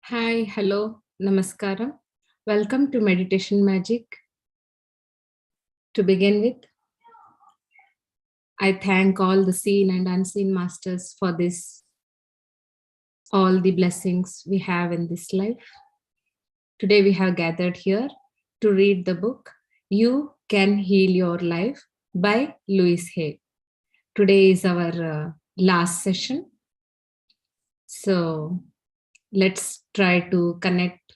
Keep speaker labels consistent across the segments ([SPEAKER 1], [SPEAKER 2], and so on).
[SPEAKER 1] Hi, hello, namaskaram. Welcome to Meditation Magic. To begin with, I thank all the seen and unseen masters for this, all the blessings we have in this life. Today we have gathered here to read the book You Can Heal Your Life by Louise Hay. Today is our last session. So let's try to connect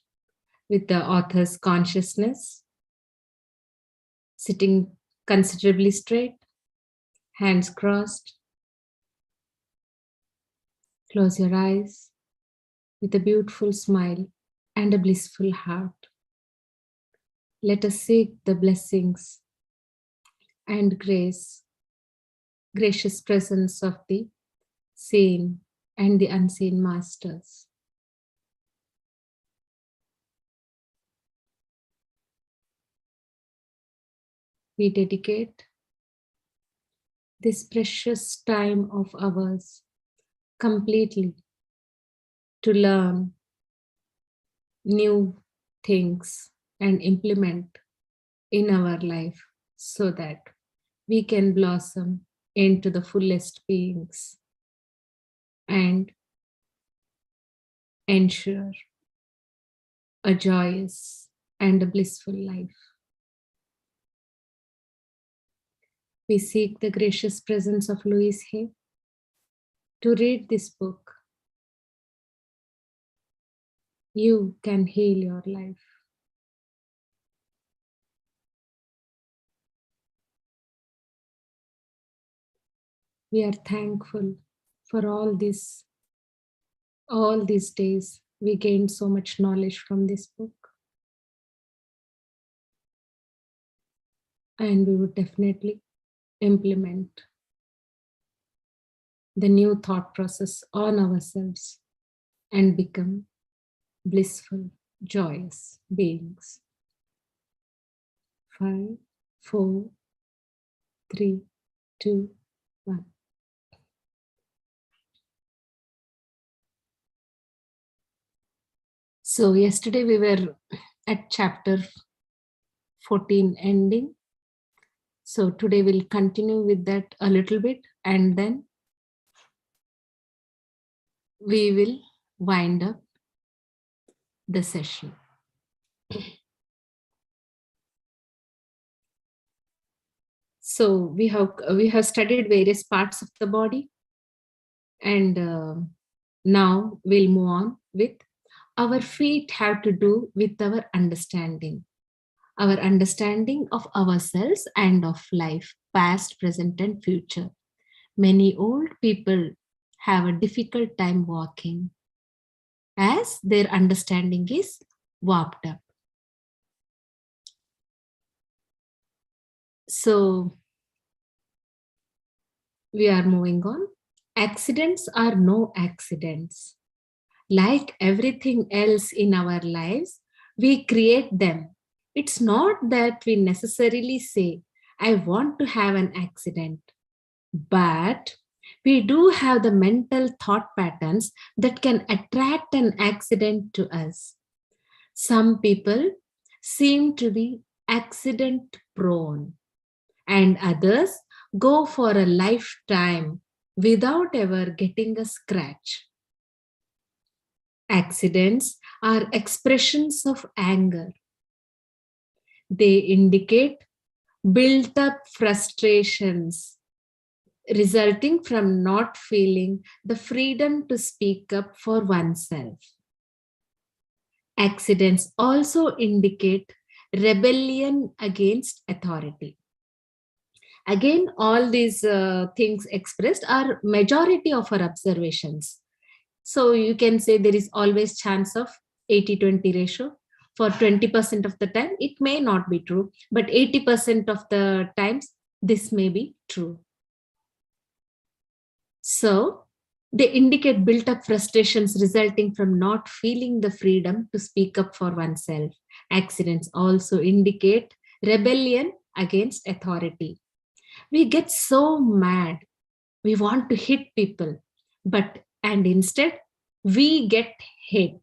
[SPEAKER 1] with the author's consciousness, sitting considerably straight, hands crossed. Close your eyes with a beautiful smile and a blissful heart. Let us seek the blessings and gracious presence of the seen and the unseen masters. We dedicate this precious time of ours completely to learn new things and implement in our life so that we can blossom into the fullest beings and ensure a joyous and a blissful life. We seek the gracious presence of Louise Hay to read this book. You can heal your life. We are thankful for all these days. We gained so much knowledge from this book. And we would definitely implement the new thought process on ourselves and become blissful, joyous beings. 5, 4, 3, 2, 1. So yesterday we were at chapter 14 ending. So today we'll continue with that a little bit and then we will wind up the session. So we have studied various parts of the body, and now we'll move on with our feet have to do with our understanding of ourselves and of life, past, present, and future. Many old people have a difficult time walking as their understanding is warped up. So we are moving on. Accidents are no accidents. Like everything else in our lives, we create them. It's not that we necessarily say, I want to have an accident, but we do have the mental thought patterns that can attract an accident to us. Some people seem to be accident prone, and others go for a lifetime without ever getting a scratch. Accidents are expressions of anger. They indicate built up frustrations resulting from not feeling the freedom to speak up for oneself. Accidents also indicate rebellion against authority. Again, all these things expressed are majority of our observations. So you can say there is always chance of 80-20 ratio. For 20% of the time, it may not be true, but 80% of the times, this may be true. So they indicate built up frustrations resulting from not feeling the freedom to speak up for oneself. Accidents also indicate rebellion against authority. We get so mad, we want to hit people, and instead we get hit.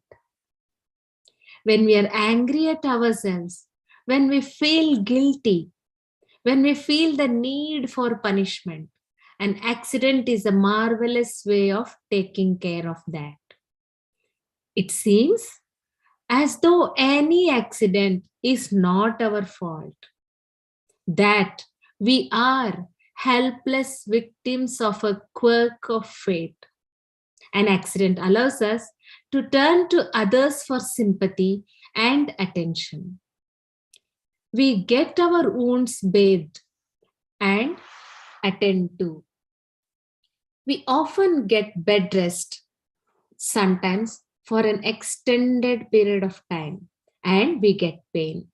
[SPEAKER 1] when we are angry at ourselves, when we feel guilty, when we feel the need for punishment. An accident is a marvelous way of taking care of that. It seems as though any accident is not our fault, that we are helpless victims of a quirk of fate. An accident allows us to turn to others for sympathy and attention. We get our wounds bathed and attend to. We often get bed rest, sometimes for an extended period of time, and we get pain.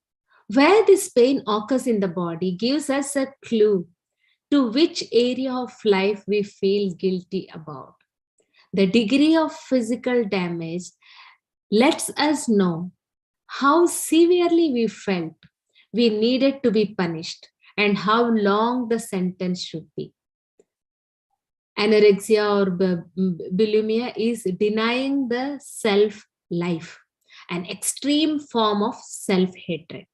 [SPEAKER 1] Where this pain occurs in the body gives us a clue to which area of life we feel guilty about. The degree of physical damage lets us know how severely we felt we needed to be punished and how long the sentence should be. Anorexia or bulimia is denying the self life, an extreme form of self hatred.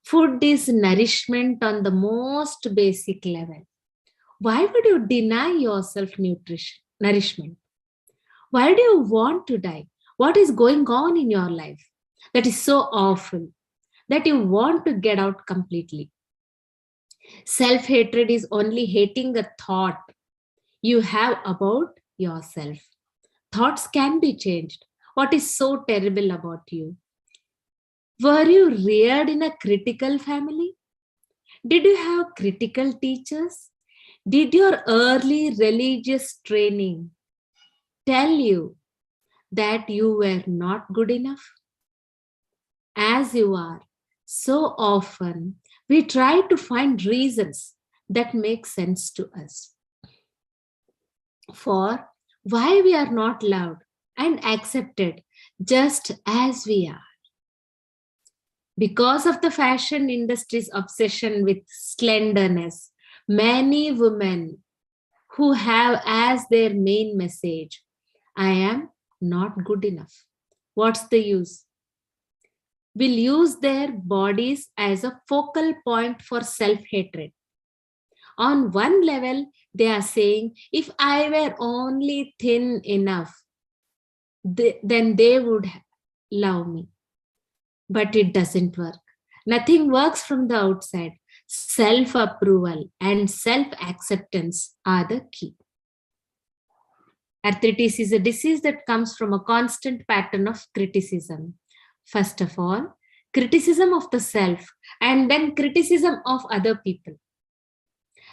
[SPEAKER 1] Food is nourishment on the most basic level. Why would you deny yourself nourishment? Why do you want to die? What is going on in your life that is so awful that you want to get out completely? Self hatred is only hating a thought you have about yourself. Thoughts can be changed. What is so terrible about you? Were you reared in a critical family? Did you have critical teachers? Did your early religious training tell you that you were not good enough? As you are, so often we try to find reasons that make sense to us for why we are not loved and accepted just as we are. Because of the fashion industry's obsession with slenderness, many women who have as their main message, I am not good enough. What's the use? Will use their bodies as a focal point for self-hatred. On one level, they are saying, if I were only thin enough, then they would love me. But it doesn't work. Nothing works from the outside. Self-approval and self-acceptance are the key. Arthritis is a disease that comes from a constant pattern of criticism. First of all, criticism of the self, and then criticism of other people.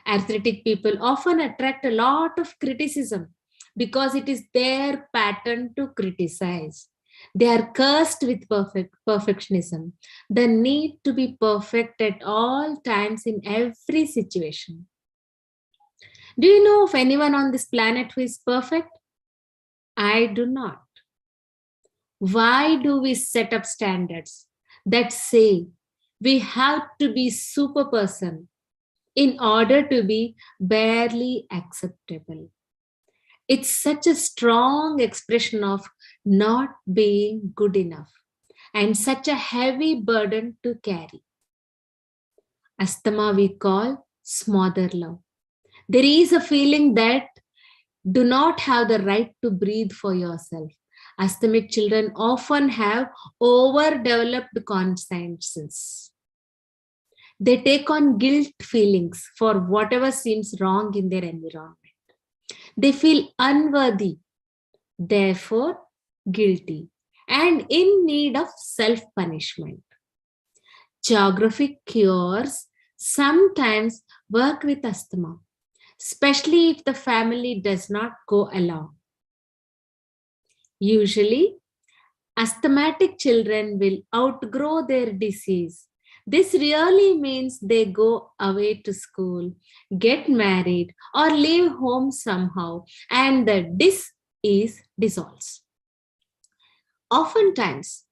[SPEAKER 1] Arthritic people often attract a lot of criticism because it is their pattern to criticize. They are cursed with perfectionism, the need to be perfect at all times in every situation. Do you know of anyone on this planet who is perfect? I do not. Why do we set up standards that say we have to be super person in order to be barely acceptable? It's such a strong expression of not being good enough and such a heavy burden to carry. Asthma we call smother love. There is a feeling that do not have the right to breathe for yourself. Asthmatic children often have overdeveloped consciences. They take on guilt feelings for whatever seems wrong in their environment. They feel unworthy, therefore guilty, and in need of self-punishment. Geographic cures sometimes work with asthma, especially if the family does not go along. Usually, asthmatic children will outgrow their disease. This really means they go away to school, get married, or leave home somehow, and the disease dissolves. Oftentimes,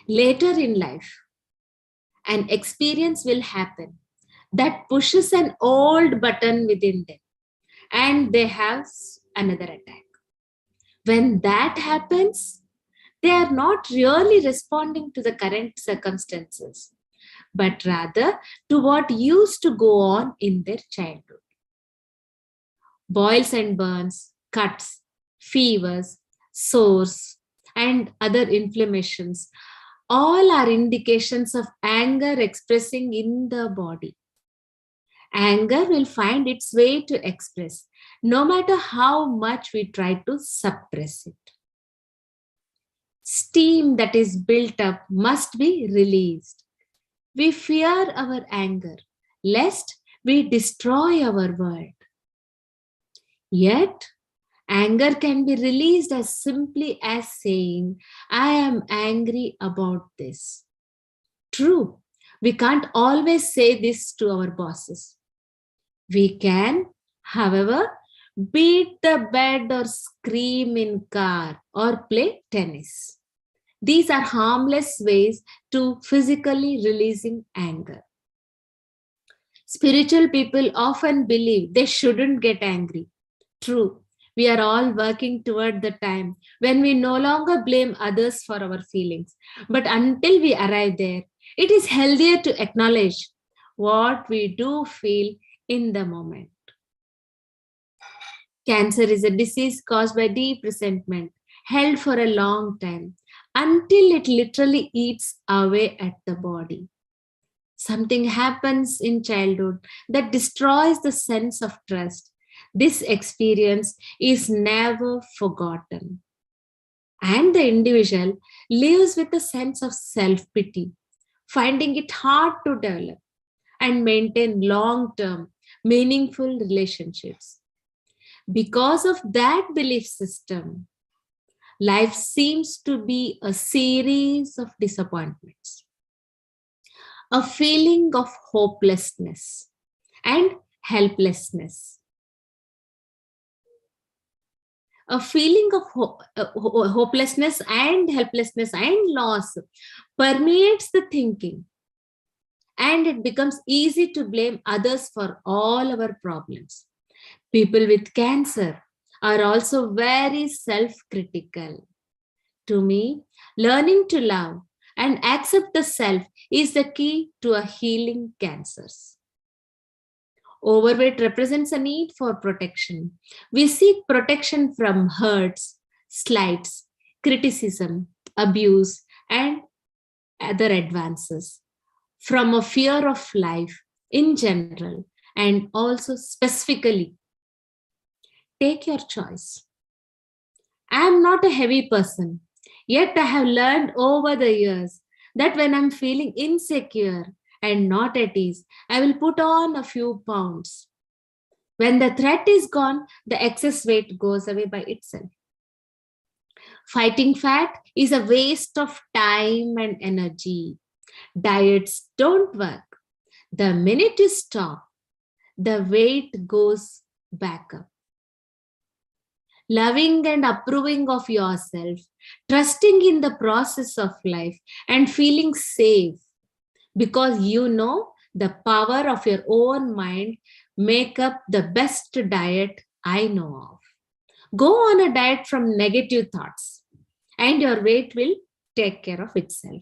[SPEAKER 1] later in life, an experience will happen that pushes an old button within them, and they have another attack. When that happens, They are not really responding to the current circumstances, but rather to what used to go on in their childhood. Boils and burns, cuts, fevers, sores, and other inflammations all are indications of anger expressing in the body. Anger will find its way to express, no matter how much we try to suppress it. Steam that is built up must be released. We fear our anger, lest we destroy our world. Yet, anger can be released as simply as saying, I am angry about this. True, we can't always say this to our bosses. We can, however, beat the bed or scream in car or play tennis. These are harmless ways to physically releasing anger. Spiritual people often believe they shouldn't get angry. True, we are all working toward the time when we no longer blame others for our feelings. But until we arrive there, it is healthier to acknowledge what we do feel in the moment. Cancer is a disease caused by deep resentment, held for a long time, until it literally eats away at the body. Something happens in childhood that destroys the sense of trust. This experience is never forgotten. And the individual lives with a sense of self pity, finding it hard to develop and maintain long term, meaningful relationships. Because of that belief system, life seems to be a series of disappointments, a feeling of hopelessness and helplessness. A feeling of hopelessness and helplessness and loss permeates the thinking, and it becomes easy to blame others for all our problems. People with cancer are also very self critical. To me, learning to love and accept the self is the key to a healing cancers. Overweight represents a need for protection. We seek protection from hurts, slights, criticism, abuse, and other advances, from a fear of life in general and also specifically. Take your choice. I am not a heavy person, yet I have learned over the years that when I'm feeling insecure and not at ease, I will put on a few pounds. When the threat is gone, the excess weight goes away by itself. Fighting fat is a waste of time and energy. Diets don't work. The minute you stop, the weight goes back up. Loving and approving of yourself, trusting in the process of life, and feeling safe because you know the power of your own mind make up the best diet I know of. Go on a diet from negative thoughts and your weight will take care of itself.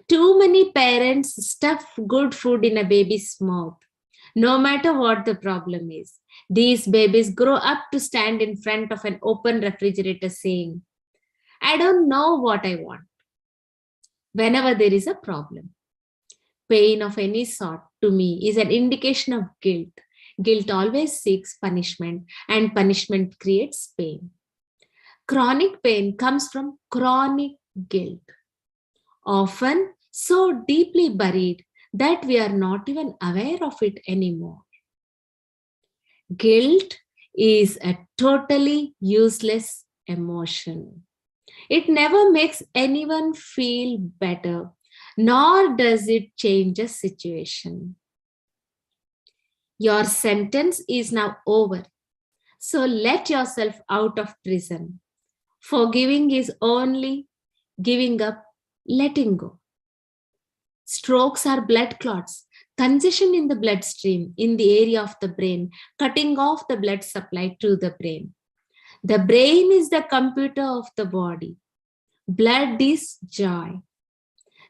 [SPEAKER 1] Too many parents stuff good food in a baby's mouth, no matter what the problem is. These babies grow up to stand in front of an open refrigerator saying, I don't know what I want, whenever there is a problem. Pain of any sort, to me, is an indication of guilt. Guilt always seeks punishment, and punishment creates pain. Chronic pain comes from chronic guilt, often so deeply buried that we are not even aware of it anymore. Guilt is a totally useless emotion. It never makes anyone feel better, nor does it change a situation. Your sentence is now over, so let yourself out of prison. Forgiving is only giving up, letting go. Strokes are blood clots, congestion in the bloodstream in the area of the brain, cutting off the blood supply to the brain. The brain is the computer of the body. Blood is joy.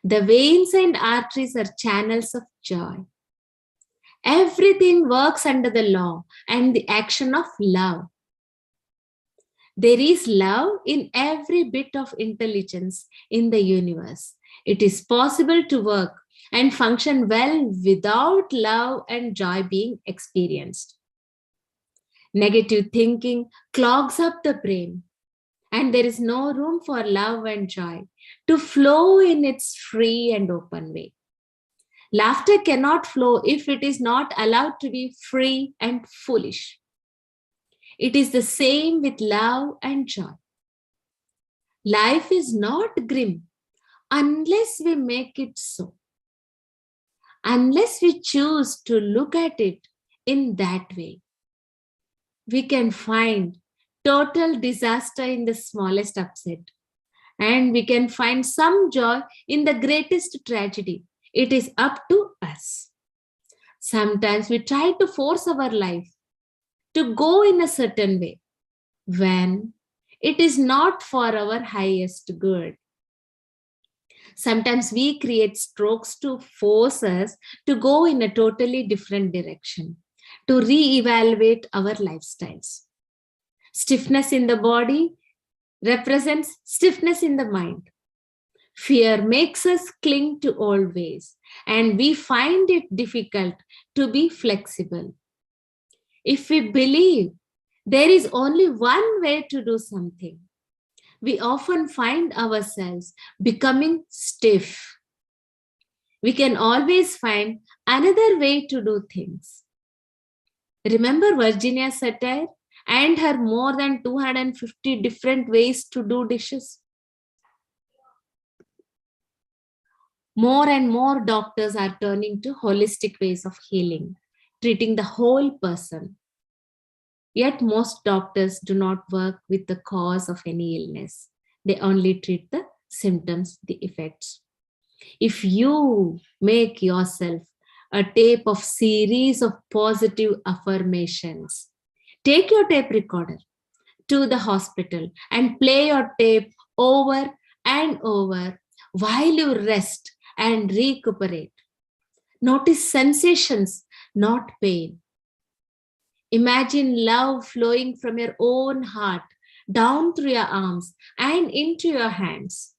[SPEAKER 1] The veins and arteries are channels of joy. Everything works under the law and the action of love. There is love in every bit of intelligence in the universe. It is possible to work and function well without love and joy being experienced. Negative thinking clogs up the brain, and there is no room for love and joy to flow in its free and open way. Laughter cannot flow if it is not allowed to be free and foolish. It is the same with love and joy. Life is not grim unless we make it so, unless we choose to look at it in that way. We can find total disaster in the smallest upset, and we can find some joy in the greatest tragedy. It is up to us. Sometimes we try to force our life to go in a certain way when it is not for our highest good. Sometimes we create strokes to force us to go in a totally different direction, to re-evaluate our lifestyles. Stiffness in the body represents stiffness in the mind. Fear makes us cling to old ways, and we find it difficult to be flexible. If we believe there is only one way to do something, we often find ourselves becoming stiff. We can always find another way to do things. Remember Virginia Satir and her more than 250 different ways to do dishes? More and more doctors are turning to holistic ways of healing, treating the whole person. Yet most doctors do not work with the cause of any illness. They only treat the symptoms, the effects. If you make yourself a tape of series of positive affirmations, take your tape recorder to the hospital and play your tape over and over while you rest and recuperate. Notice sensations, not pain. Imagine love flowing from your own heart down through your arms and into your hands.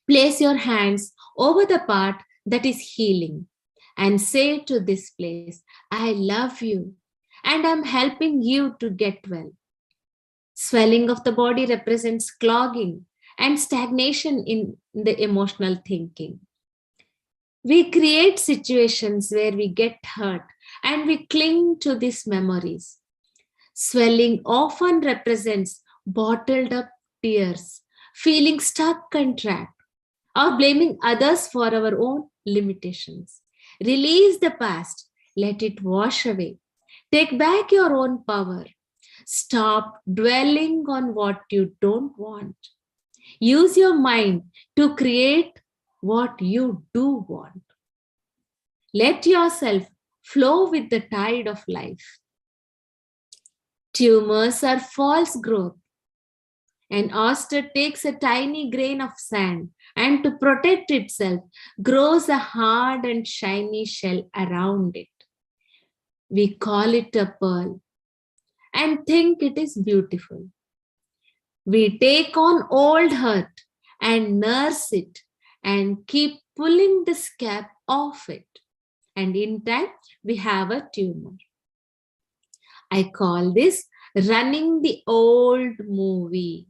[SPEAKER 1] Place your hands over the part that is healing and say to this place, I love you and I'm helping you to get well. Swelling of the body represents clogging and stagnation in the emotional thinking. We create situations where we get hurt and we cling to these memories. Swelling often represents bottled up tears, feeling stuck and trapped, or blaming others for our own limitations. Release the past, let it wash away. Take back your own power. Stop dwelling on what you don't want. Use your mind to create what you do want. Let yourself flow with the tide of life. Tumors are false growth. An oyster takes a tiny grain of sand and to protect itself grows a hard and shiny shell around it. We call it a pearl and think it is beautiful. We take on old hurt and nurse it and keep pulling the scab off it. And in time, we have a tumor. I call this running the old movie.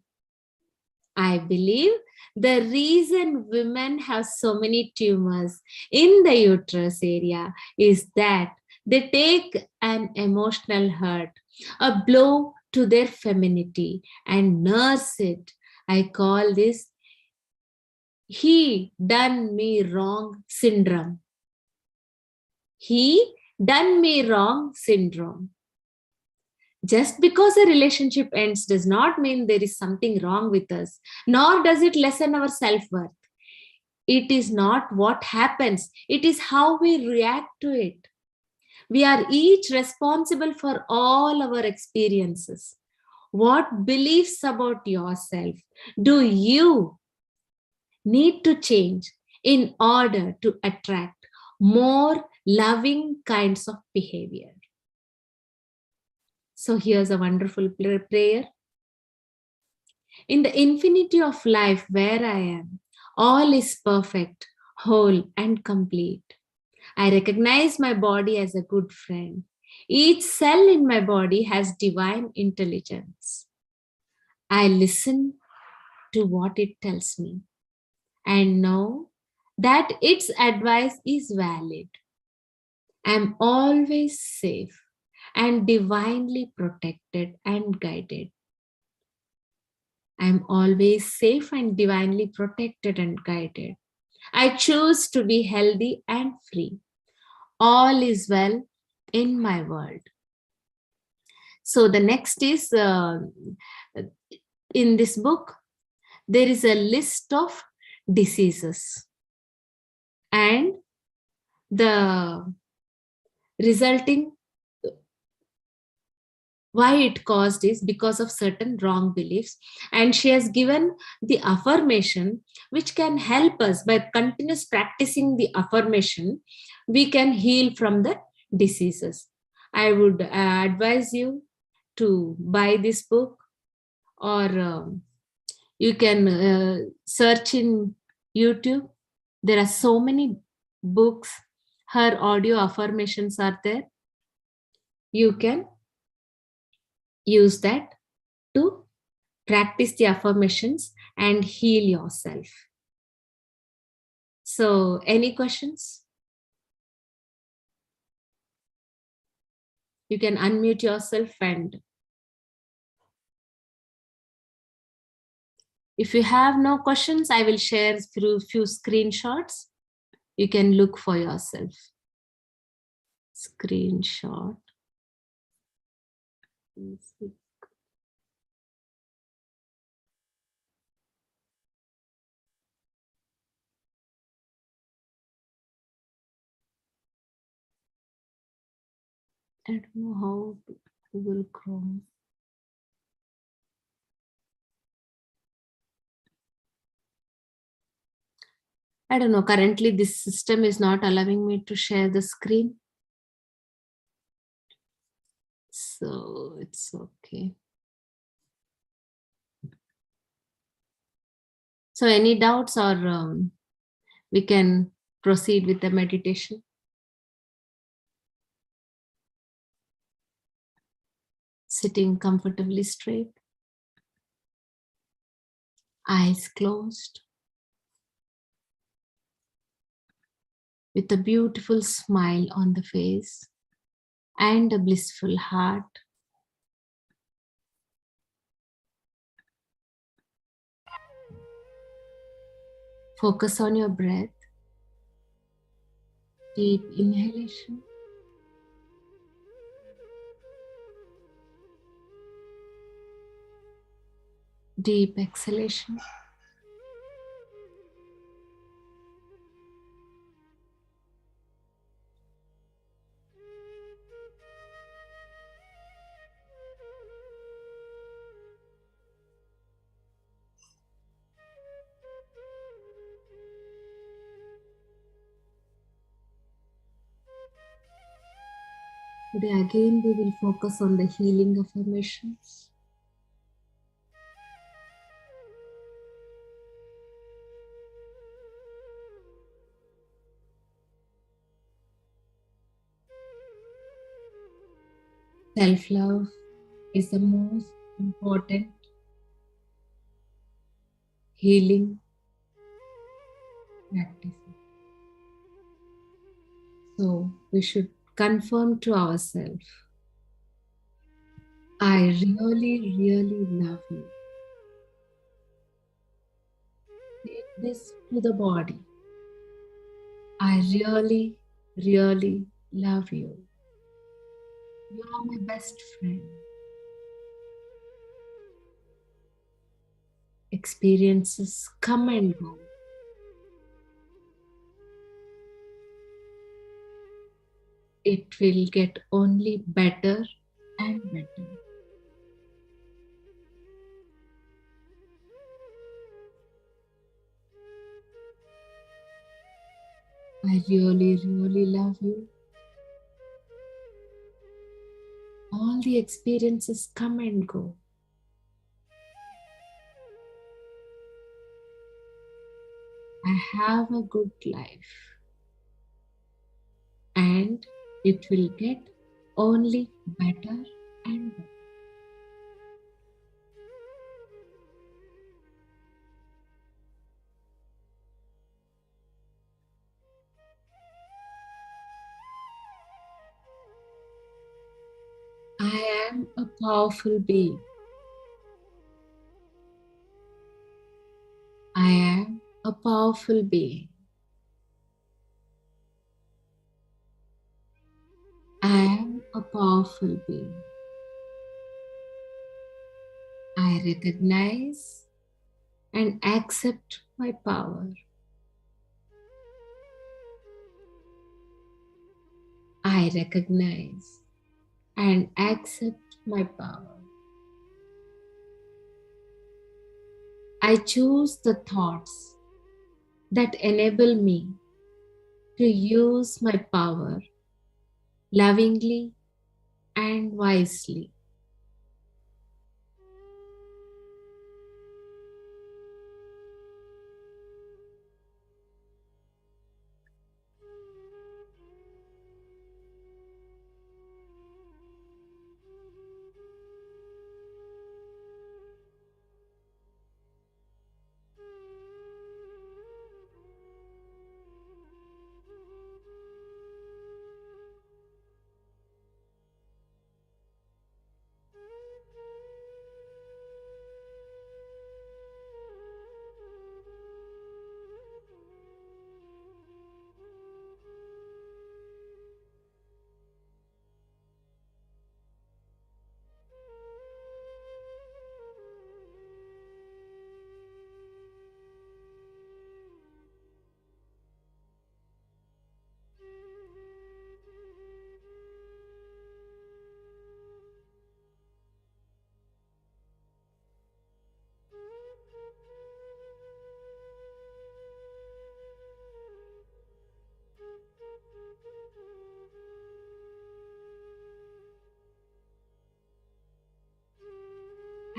[SPEAKER 1] I believe the reason women have so many tumors in the uterus area is that they take an emotional hurt, a blow to their femininity and nurse it. I call this he done me wrong syndrome. He done me wrong syndrome. Just because a relationship ends does not mean there is something wrong with us, nor does it lessen our self-worth. It is not what happens, it is how we react to it. We are each responsible for all our experiences. What beliefs about yourself do you need to change in order to attract more loving kinds of behavior? So here's a wonderful prayer. In the infinity of life where I am, all is perfect, whole, and complete. I recognize my body as a good friend. Each cell in my body has divine intelligence. I listen to what it tells me and know that its advice is valid. I am always safe and divinely protected and guided. I am always safe and divinely protected and guided. I choose to be healthy and free. All is well in my world. So the next is in this book, there is a list of diseases, and the resulting why it caused is because of certain wrong beliefs. And she has given the affirmation which can help us. By continuous practicing the affirmation, we can heal from the diseases. I would advise you to buy this book, or you can search in YouTube. There are so many books. Her audio affirmations are there. You can use that to practice the affirmations and heal yourself. So, any questions? You can unmute yourself, and if you have no questions, I will share through a few screenshots. You can look for yourself. Screenshot. I don't know how to Google Chrome. I don't know. Currently, this system is not allowing me to share the screen. So it's okay. So any doubts, or we can proceed with the meditation? Sitting comfortably straight, eyes closed, with a beautiful smile on the face and a blissful heart. Focus on your breath. Deep inhalation, deep exhalation. Today again we will focus on the healing affirmations. Self-love is the most important healing practice. So we should confirm to ourselves, I really, really love you. Take this to the body. I really, really love you. You are my best friend. Experiences come and go. It will get only better and better. I really, really love you. All the experiences come and go. I have a good life and it will get only better and better. I am a powerful being. I am a powerful being. I am a powerful being. I recognize and accept my power. I recognize and accept my power. I choose the thoughts that enable me to use my power lovingly and wisely.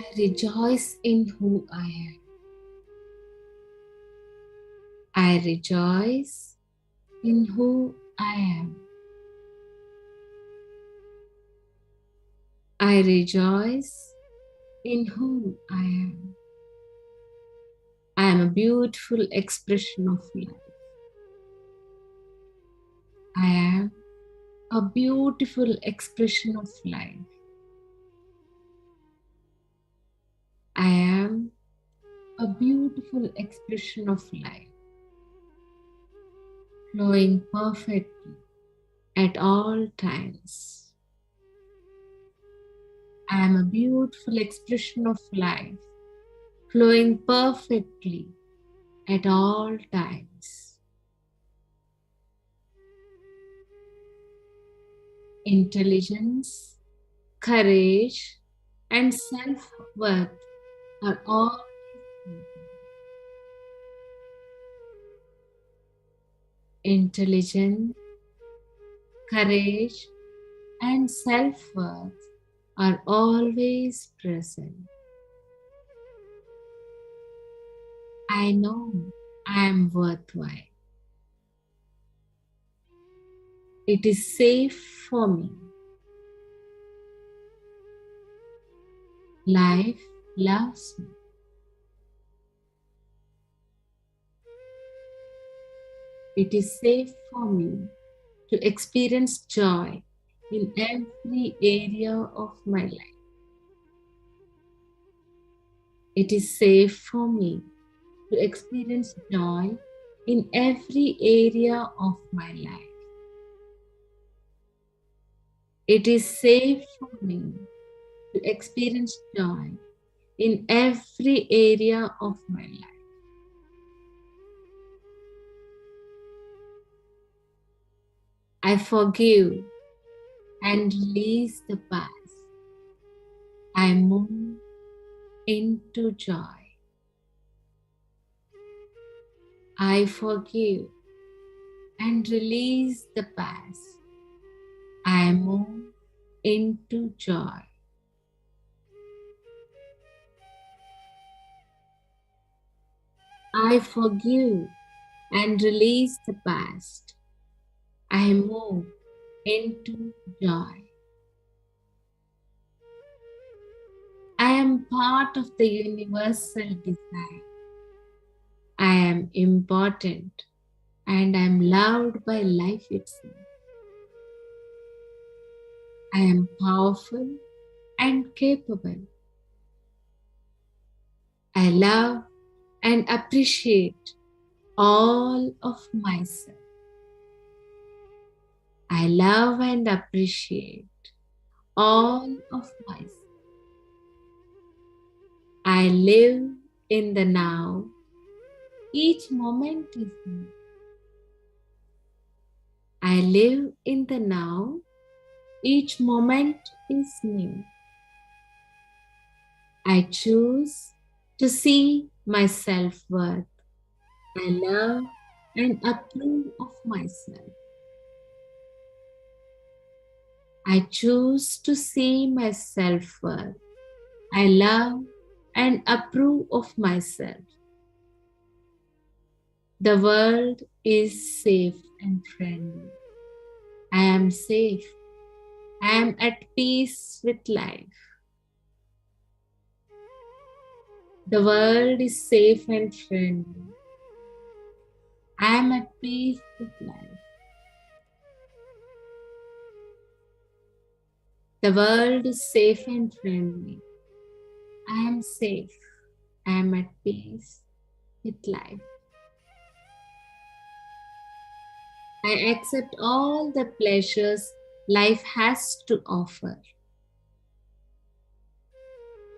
[SPEAKER 1] I rejoice in who I am. I rejoice in who I am. I rejoice in who I am. I am a beautiful expression of life. I am a beautiful expression of life. I am a beautiful expression of life, flowing perfectly at all times. I am a beautiful expression of life, flowing perfectly at all times. Intelligence, courage, and self worth are all intelligence, courage, and self worth are always present. I know I am worthwhile. It is safe for me. Life loves me. It is safe for me to experience joy in every area of my life. It is safe for me to experience joy in every area of my life. It is safe for me to experience joy in every area of my life. I forgive and release the past. I move into joy. I forgive and release the past. I move into joy. I forgive and release the past. I move into joy. I am part of the universal design. I am important and I am loved by life itself. I am powerful and capable. I love and appreciate all of myself. I love and appreciate all of myself. I live in the now. Each moment is new. I live in the now. Each moment is new. I choose to see my self-worth. I love and approve of myself. I choose to see my self-worth. I love and approve of myself. The world is safe and friendly. I am safe. I am at peace with life. The world is safe and friendly. I am at peace with life. The world is safe and friendly. I am safe. I am at peace with life. I accept all the pleasures life has to offer.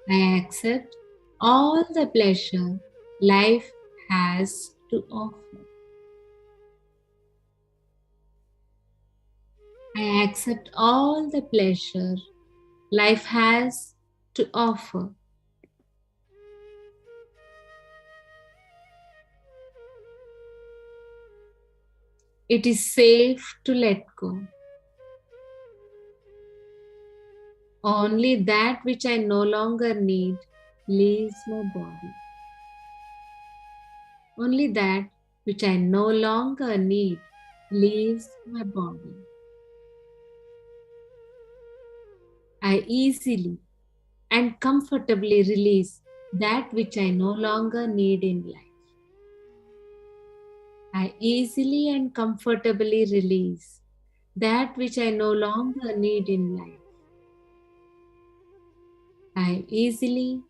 [SPEAKER 1] I accept all the pleasure life has to offer. I accept all the pleasure life has to offer. It is safe to let go. Only that which I no longer need leaves my body. Only that which I no longer need leaves my body. I easily and comfortably release that which I no longer need in life. I easily and comfortably release that which I no longer need in life. I easily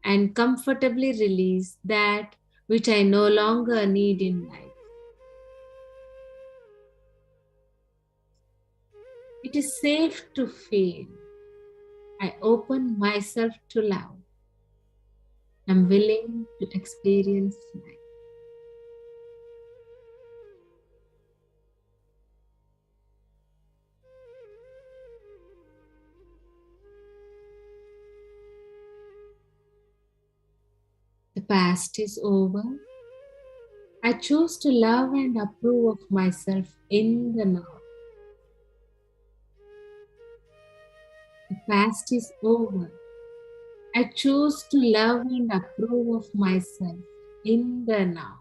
[SPEAKER 1] and comfortably release that which I no longer need in life. It is safe to feel. I open myself to love. I'm willing to experience life. The past is over. I choose to love and approve of myself in the now. The past is over. I choose to love and approve of myself in the now.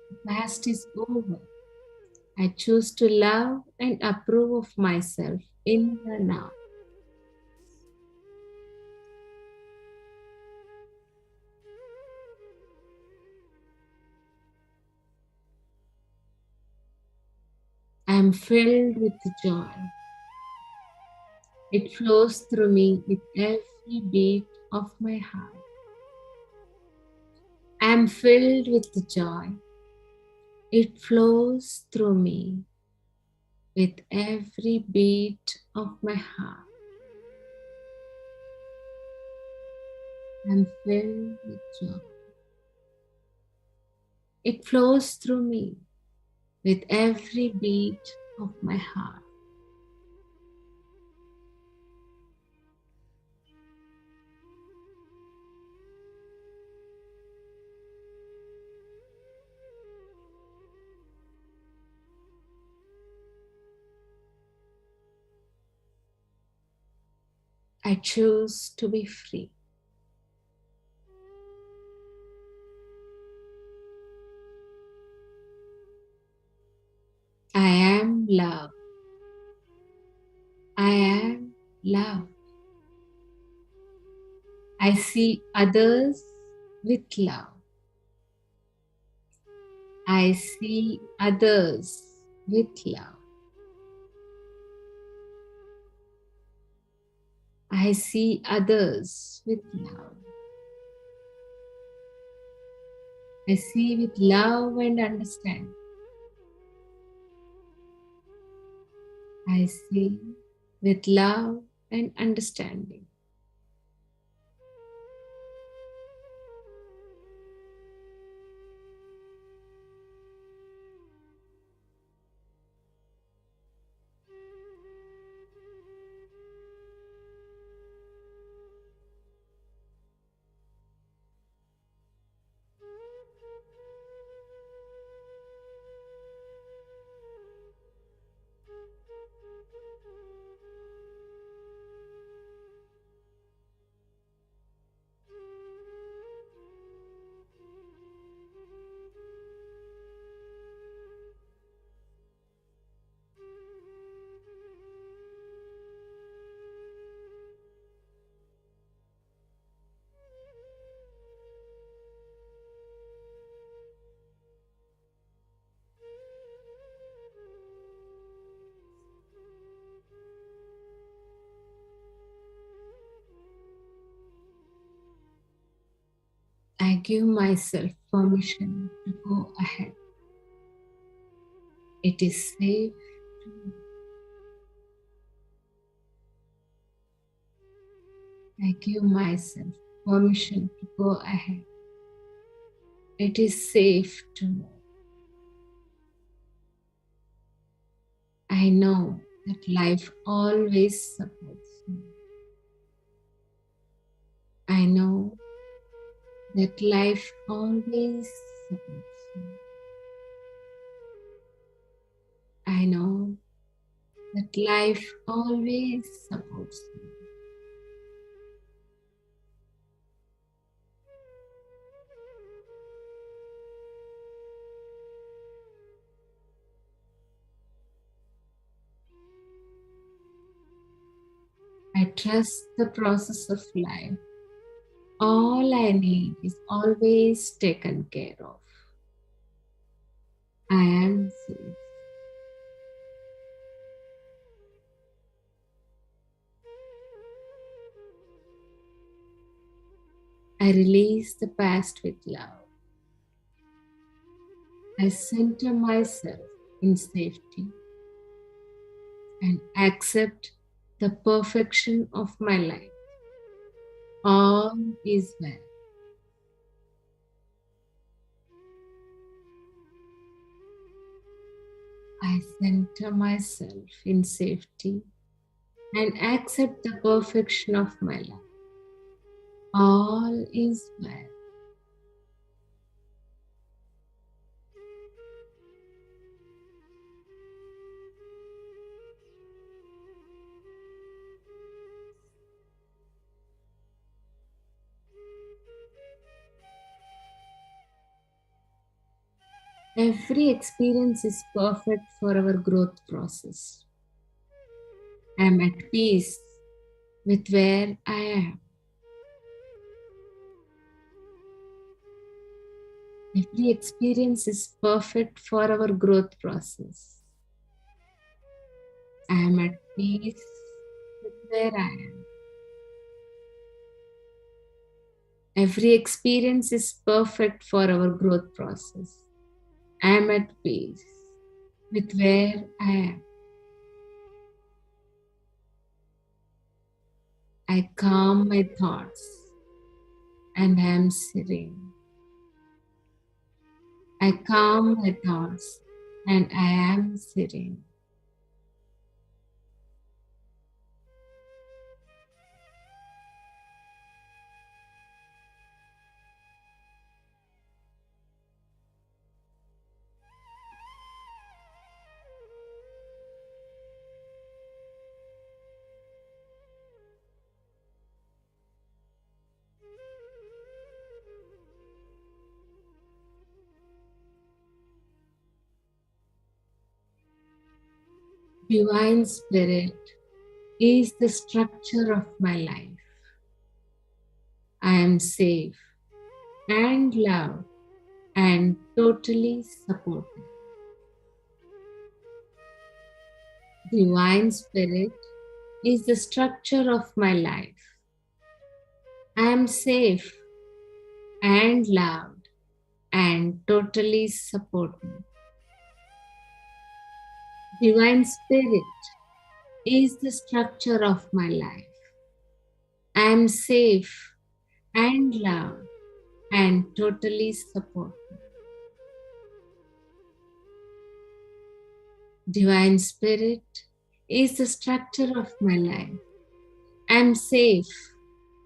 [SPEAKER 1] The past is over. I choose to love and approve of myself in the now. I am filled with joy. It flows through me with every beat of my heart. I am filled with joy. It flows through me with every beat of my heart. I am filled with joy. It flows through me with every beat of my heart. I choose to be free. I am love. I am love. I see others with love. I see others with love. I see others with love. I see with love and understand. I see with love and understanding. I give myself permission to go ahead. It is safe to move. I give myself permission to go ahead. It is safe to move. I know that life always supports me. I know that life always supports me. I know that life always supports me. I trust the process of life. All I need is always taken care of. I am safe. I release the past with love. I center myself in safety and accept the perfection of my life. All is well. I center myself in safety and accept the perfection of my life. All is well. Every experience is perfect for our growth process. I am at peace with where I am. Every experience is perfect for our growth process. I am at peace with where I am. Every experience is perfect for our growth process. I am at peace with where I am. I calm my thoughts and I am serene. I calm my thoughts and I am serene. Divine Spirit is the structure of my life. I am safe and loved and totally supported. Divine Spirit is the structure of my life. I am safe and loved and totally supported. Divine Spirit is the structure of my life. I am safe and loved and totally supported. Divine Spirit is the structure of my life. I am safe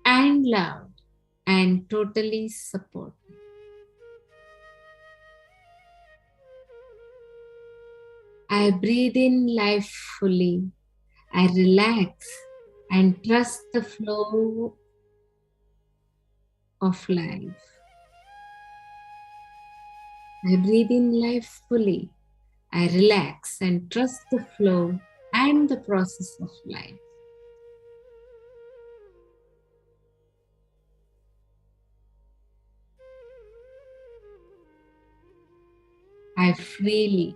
[SPEAKER 1] and loved and totally supported. I breathe in life fully. I relax and trust the flow of life. I breathe in life fully. I relax and trust the flow and the process of life. I freely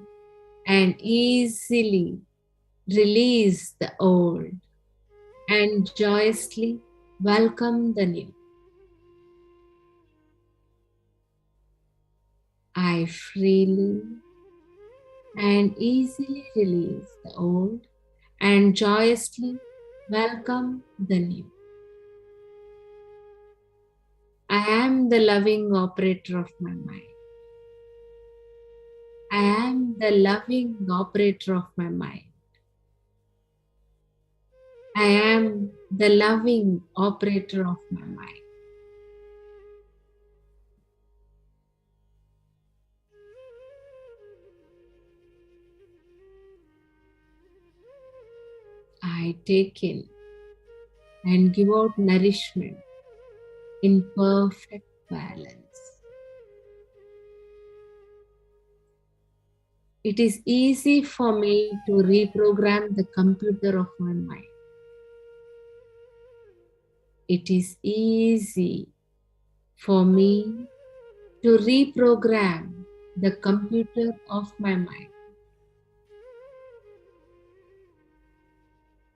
[SPEAKER 1] and easily release the old and joyously welcome the new. I freely and easily release the old and joyously welcome the new. I am the loving operator of my mind. I am the loving operator of my mind. I am the loving operator of my mind. I take in and give out nourishment in perfect balance. It is easy for me to reprogram the computer of my mind. It is easy for me to reprogram the computer of my mind.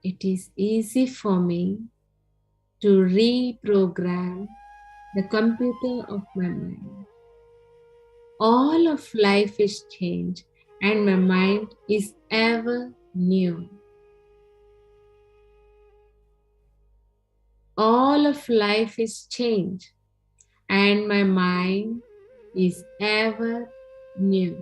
[SPEAKER 1] It is easy for me to reprogram the computer of my mind. All of life is change and my mind is ever new. All of life is change and my mind is ever new.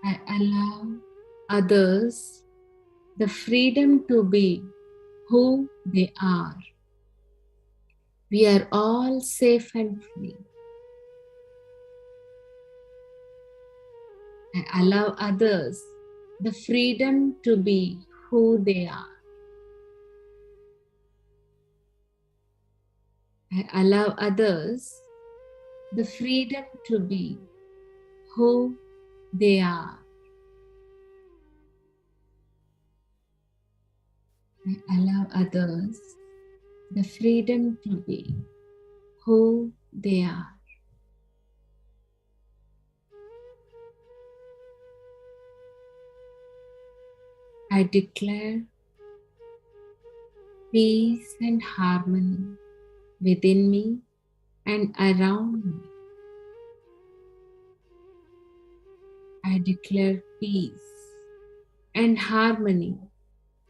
[SPEAKER 1] I allow others the freedom to be who they are. We are all safe and free. I allow others the freedom to be who they are. I allow others the freedom to be who they are. I allow others the freedom to be who they are. I declare peace and harmony within me and around me. I declare peace and harmony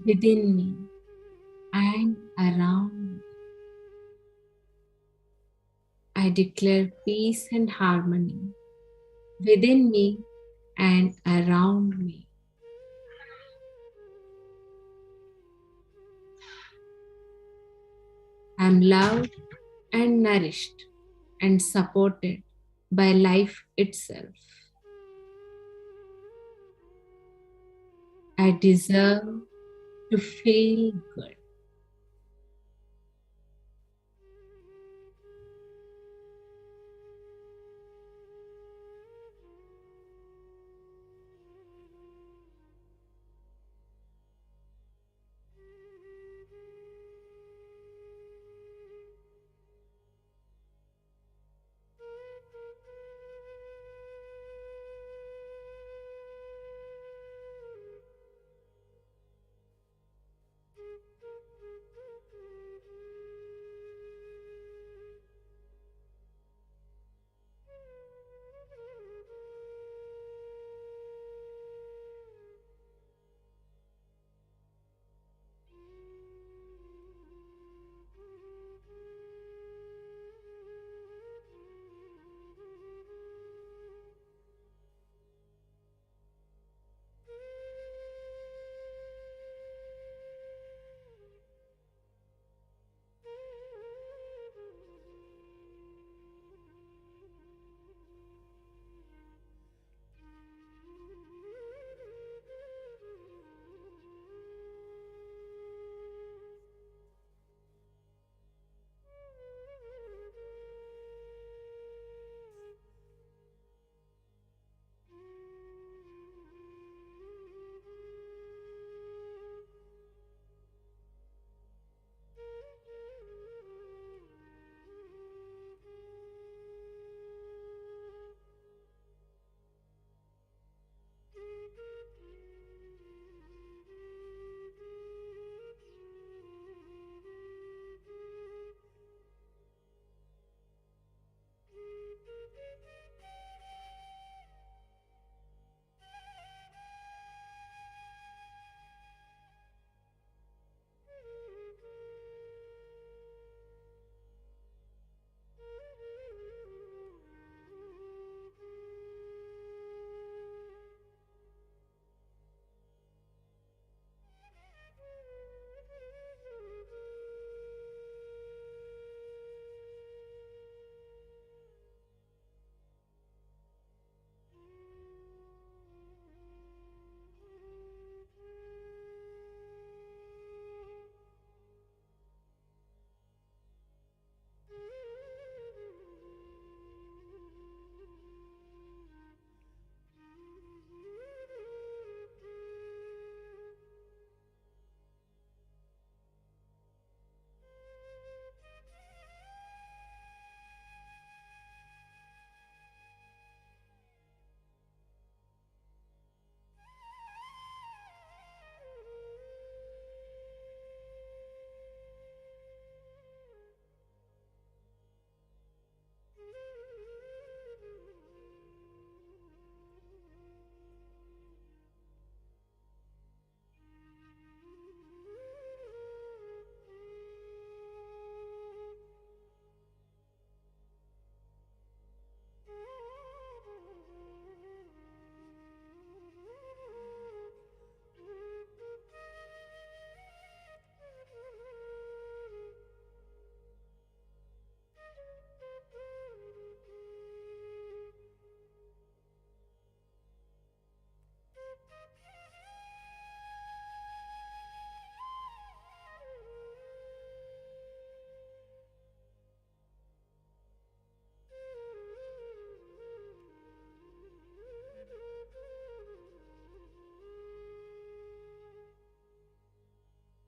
[SPEAKER 1] within me and around me. I declare peace and harmony within me and around me. I am loved and nourished and supported by life itself. I deserve to feel good.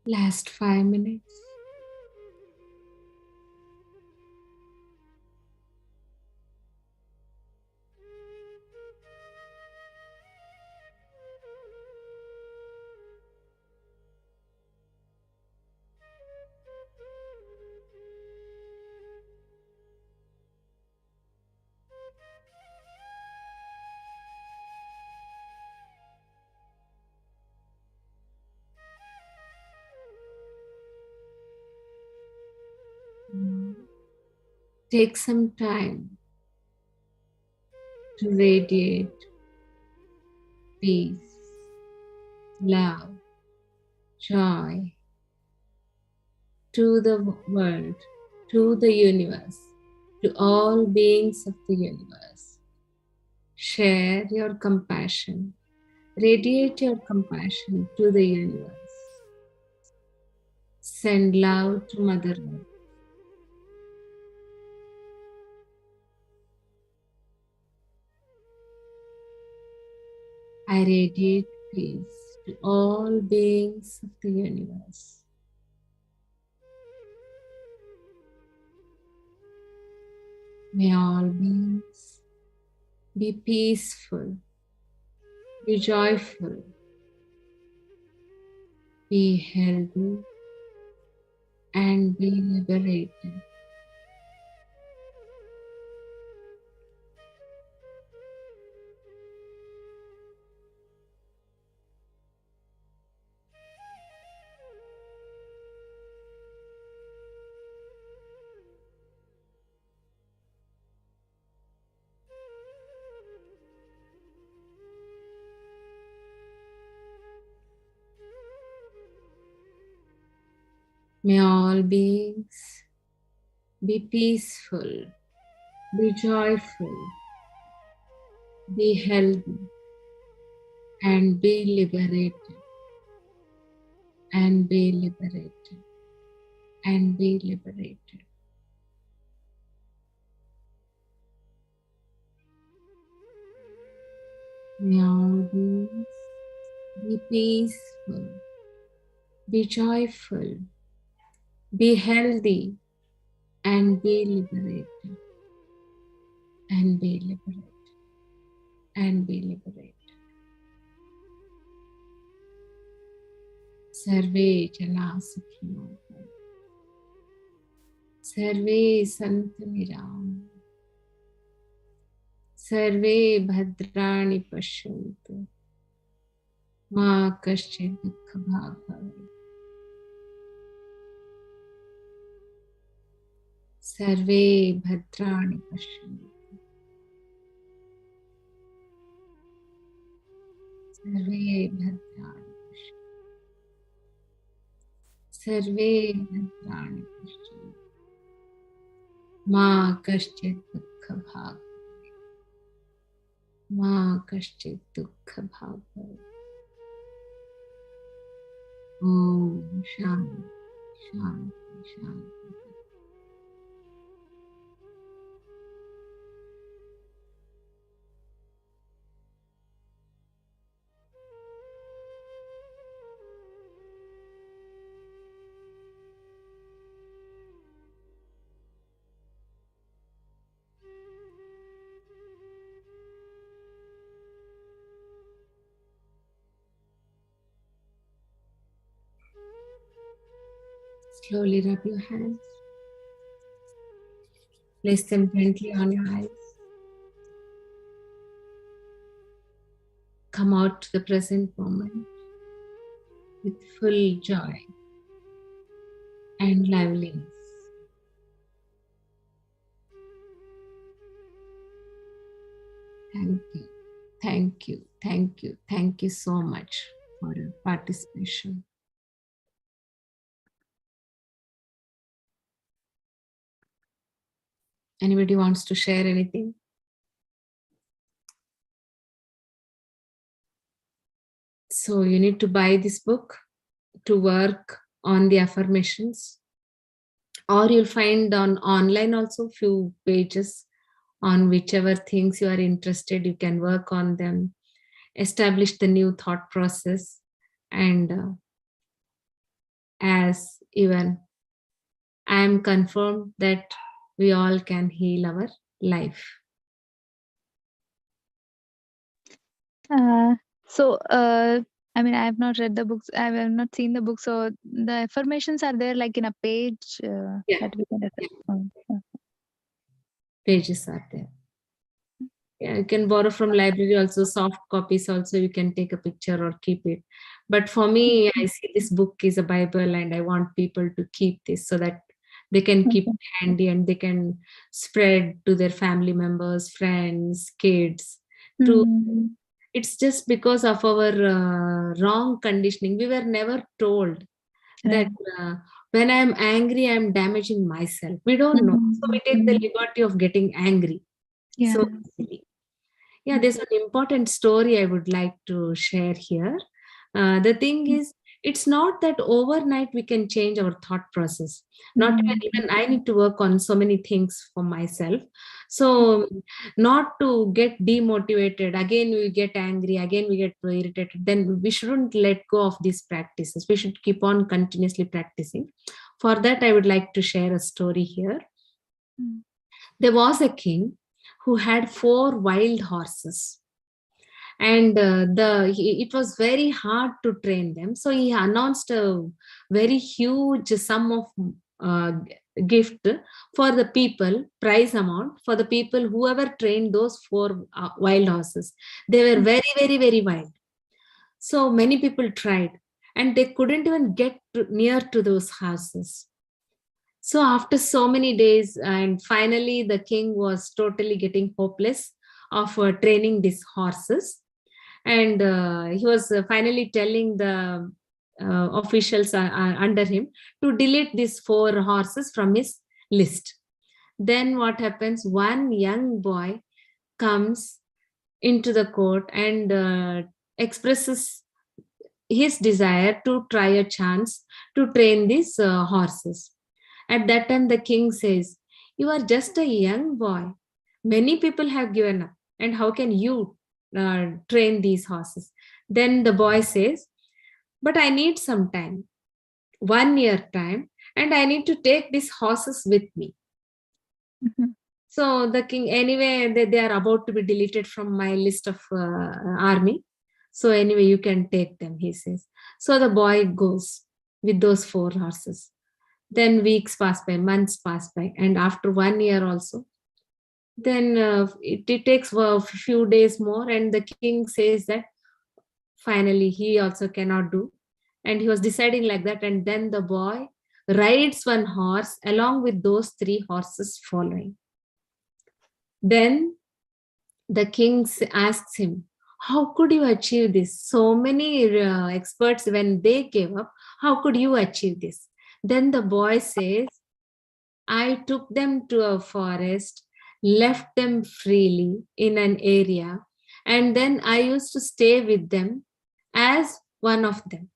[SPEAKER 1] Last 5 minutes. Take some time to radiate peace, love, joy to the world, to the universe, to all beings of the universe. Share your compassion, radiate your compassion to the universe. Send love to Mother Earth. I radiate peace to all beings of the universe. May all beings be peaceful, be joyful, be healthy, and be liberated. May all beings be peaceful, be joyful, be healthy, and be liberated, and be liberated, and be liberated. May all beings be peaceful, be joyful, be healthy, and be liberated, and be liberated, and be liberated. Sarve Jana Sukhino Bhavantu. Sarve Santu Niram. Sarve Bhadrani Pashyantu. Ma Kaschid Dukha Bhag Bhavet. Sarve Bhadrani Pashyantu. Sarve Bhadrani Pashyantu. Sarve Bhadrani Pashyantu. Ma Kaschid Dukha Bhag Bhavet. Ma Kaschid Dukha Bhag Bhavet. Om Shanti, Shanti, Shanti. Slowly rub your hands. Place them gently on your eyes. Come out to the present moment with full joy and liveliness. Thank you, thank you, thank you, thank you so much for your participation. Anybody wants to share anything? So you need to buy this book to work on the affirmations, or you'll find on online also few pages on whichever things you are interested. You can work on them, establish the new thought process, and as even I am confirmed that we all can heal our life.
[SPEAKER 2] I mean, I have not read the books. I have not seen the book. So the affirmations are there like in a page
[SPEAKER 1] Yeah.
[SPEAKER 2] that we can refer.
[SPEAKER 1] Pages are there. Yeah, you can borrow from library also, soft copies also, you can take a picture or keep it. But for me, I see this book is a Bible and I want people to keep this so that They can keep
[SPEAKER 2] Okay.
[SPEAKER 1] handy and they can spread to their family members, friends, kids. To
[SPEAKER 2] Mm.
[SPEAKER 1] It's just because of our wrong conditioning. We were never told that
[SPEAKER 2] Right.
[SPEAKER 1] when I'm angry, I'm damaging myself. We don't know. So we
[SPEAKER 2] Mm.
[SPEAKER 1] take the
[SPEAKER 2] Mm.
[SPEAKER 1] liberty of getting angry so
[SPEAKER 2] Yeah.
[SPEAKER 1] easily. Yeah,
[SPEAKER 2] Mm.
[SPEAKER 1] there's an important story I would like to share here. The thing is, it's not that overnight we can change our thought process. Not
[SPEAKER 2] Mm.
[SPEAKER 1] even I need to work on so many things for myself. So, not to get demotivated, again we get angry, again we get irritated, then we shouldn't let go of these practices. We should keep on continuously practicing. For that, I would like to share a story here.
[SPEAKER 2] Mm.
[SPEAKER 1] There was a king who had four wild horses, and it was very hard to train them, so he announced a very huge sum of uh, gift for the people, prize amount for the people whoever trained those four wild horses. They were very, very, very wild, so many people tried and they couldn't even get near to those horses. So after so many days, and finally the king was totally getting hopeless of training these horses, and he was finally telling the officials under him to delete these four horses from his list. Then what happens? One young boy comes into the court and expresses his desire to try a chance to train these horses. At that time, the king says, "You are just a young boy. Many people have given up. And how can you train these horses?" Then the boy says, "But I need some time, 1 year time, and I need to take these horses with me."
[SPEAKER 2] Mhm.
[SPEAKER 1] So the king, anyway, they are about to be deleted from my list of army. So anyway, you can take them, he says. So the boy goes with those four horses. Then weeks pass by, months pass by, and after 1 year also, then it takes a few days more, and the king says that finally he also cannot do, and he was deciding like that, and then the boy rides one horse along with those three horses following. Then the king asks him, "How could you achieve this? So many experts, when they gave up, how could you achieve this?" Then the boy says, "I took them to a forest, left them freely in an area, and then I used to stay with them as one of them.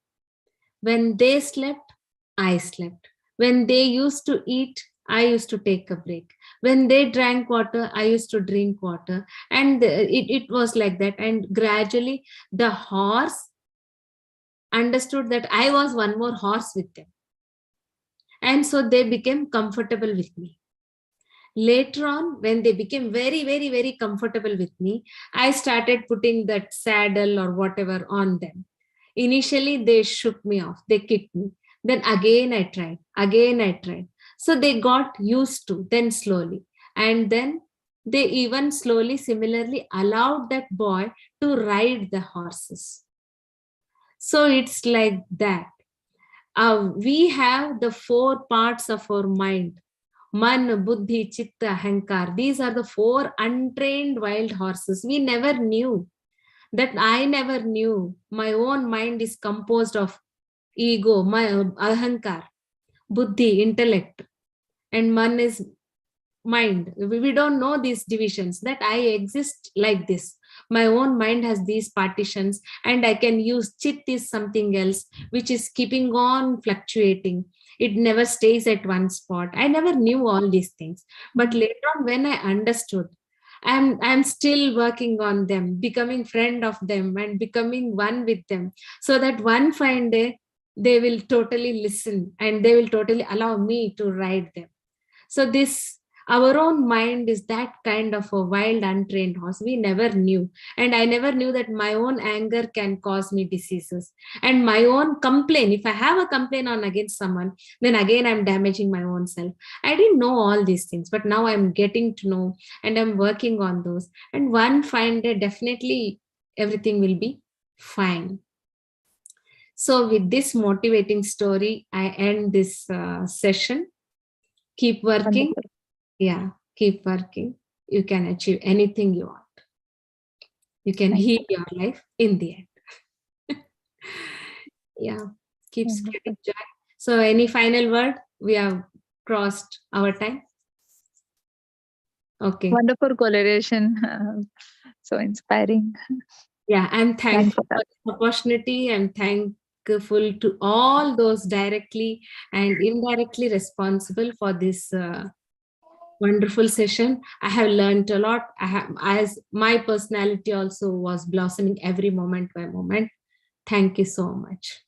[SPEAKER 1] When they slept, I slept. When they used to eat, I used to take a break. When they drank water, I used to drink water." And it was like that. And gradually, the horse understood that I was one more horse with them. And so they became comfortable with me. Later on, when they became very, very, very comfortable with me, I started putting that saddle or whatever on them. Initially, they shook me off, they kicked me. Then again I tried. So they got used to, then slowly. And then they even slowly, similarly, allowed that boy to ride the horses. So it's like that. We have the four parts of our mind: Man, Buddhi, Chitta, Hankar. These are the four untrained wild horses. We never knew that. I never knew my own mind is composed of ego, my Ahankar, Buddhi, intellect, and Man is mind. We don't know these divisions, that I exist like this. My own mind has these partitions, and I can use chit is something else which is keeping on fluctuating. It never stays at one spot. I never knew all these things, but
[SPEAKER 2] Mm.
[SPEAKER 1] later on when I understood, I'm still working on them, becoming friend of them and becoming one with them, so that one fine day they will totally listen and they will totally allow me to ride them. So this, our own mind is that kind of a wild, untrained horse. We never knew. And I never knew that my own anger can cause me diseases. And my own complaint, if I have a complaint on against someone, then again I'm damaging my own self. I didn't know all these things, but now I'm getting to know and I'm working on those. And one fine day, definitely everything will be fine. So with this motivating story, I end this session. Keep working.
[SPEAKER 2] Wonderful.
[SPEAKER 1] Yeah, keep working. You can achieve anything you want. You can
[SPEAKER 2] Thank
[SPEAKER 1] heal
[SPEAKER 2] you.
[SPEAKER 1] your life in the end. Yeah, keep spreading
[SPEAKER 2] Wonderful.
[SPEAKER 1] joy. So, any final word? We have crossed our time. Okay.
[SPEAKER 2] Wonderful correlation. So inspiring.
[SPEAKER 1] Yeah, I'm
[SPEAKER 2] Thanks
[SPEAKER 1] thankful
[SPEAKER 2] for
[SPEAKER 1] for
[SPEAKER 2] that.
[SPEAKER 1] this opportunity. I'm thankful to all those directly and indirectly responsible for this wonderful session. I have learned a lot. I have, as my personality also was blossoming every moment by moment. Thank you so much.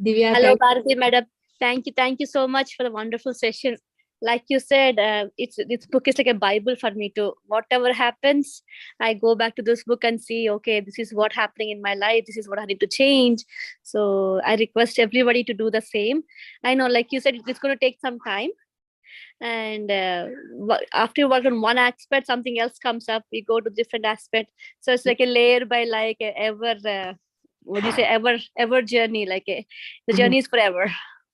[SPEAKER 1] Divya,
[SPEAKER 3] Hello,
[SPEAKER 1] thank
[SPEAKER 3] Bharati madam. Thank you so much for the wonderful session. Like you said, this book is like a Bible for me too. Whatever happens, I go back to this book and see, okay, this is what happening in my life. This is what I need to change. So I request everybody to do the same. I know, like you said, it's going to take some time. And after you work on one aspect, something else comes up. We go to different aspect. So it's like a layer by like a ever, what do you say, ever journey. The
[SPEAKER 1] you.
[SPEAKER 3] journey is forever.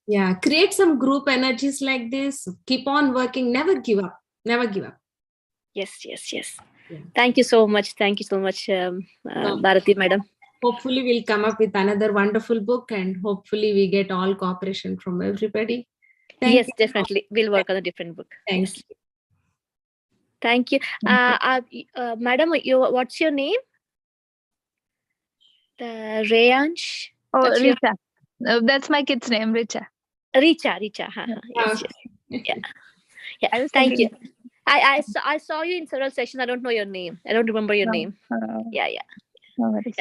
[SPEAKER 1] Yeah, create some group energies like this. Keep on working. Never give up. Never give up.
[SPEAKER 3] Yes, yes, yes.
[SPEAKER 1] Yeah.
[SPEAKER 3] Thank you so much. Thank you so much,
[SPEAKER 1] So,
[SPEAKER 3] Bharati madam.
[SPEAKER 1] hopefully, we'll come up with another wonderful book, and hopefully, we get all cooperation from everybody. Thank
[SPEAKER 3] Yes,
[SPEAKER 1] you.
[SPEAKER 3] definitely. We'll work on a different book.
[SPEAKER 1] Thank
[SPEAKER 3] Yes.
[SPEAKER 1] you.
[SPEAKER 3] Thank you. Madam, what's your name? Rayansh?
[SPEAKER 2] Oh,
[SPEAKER 3] That's your
[SPEAKER 2] Richa. That's my kid's name, Richa.
[SPEAKER 3] Richa. Richa.
[SPEAKER 2] Yeah.
[SPEAKER 3] Yes, yes. Yeah. Yeah.
[SPEAKER 2] I was
[SPEAKER 3] Thank you.
[SPEAKER 2] thinking.
[SPEAKER 3] I saw you in several sessions. I don't know your name. I don't remember your
[SPEAKER 2] No,
[SPEAKER 3] name. Yeah, yeah.
[SPEAKER 2] no worries.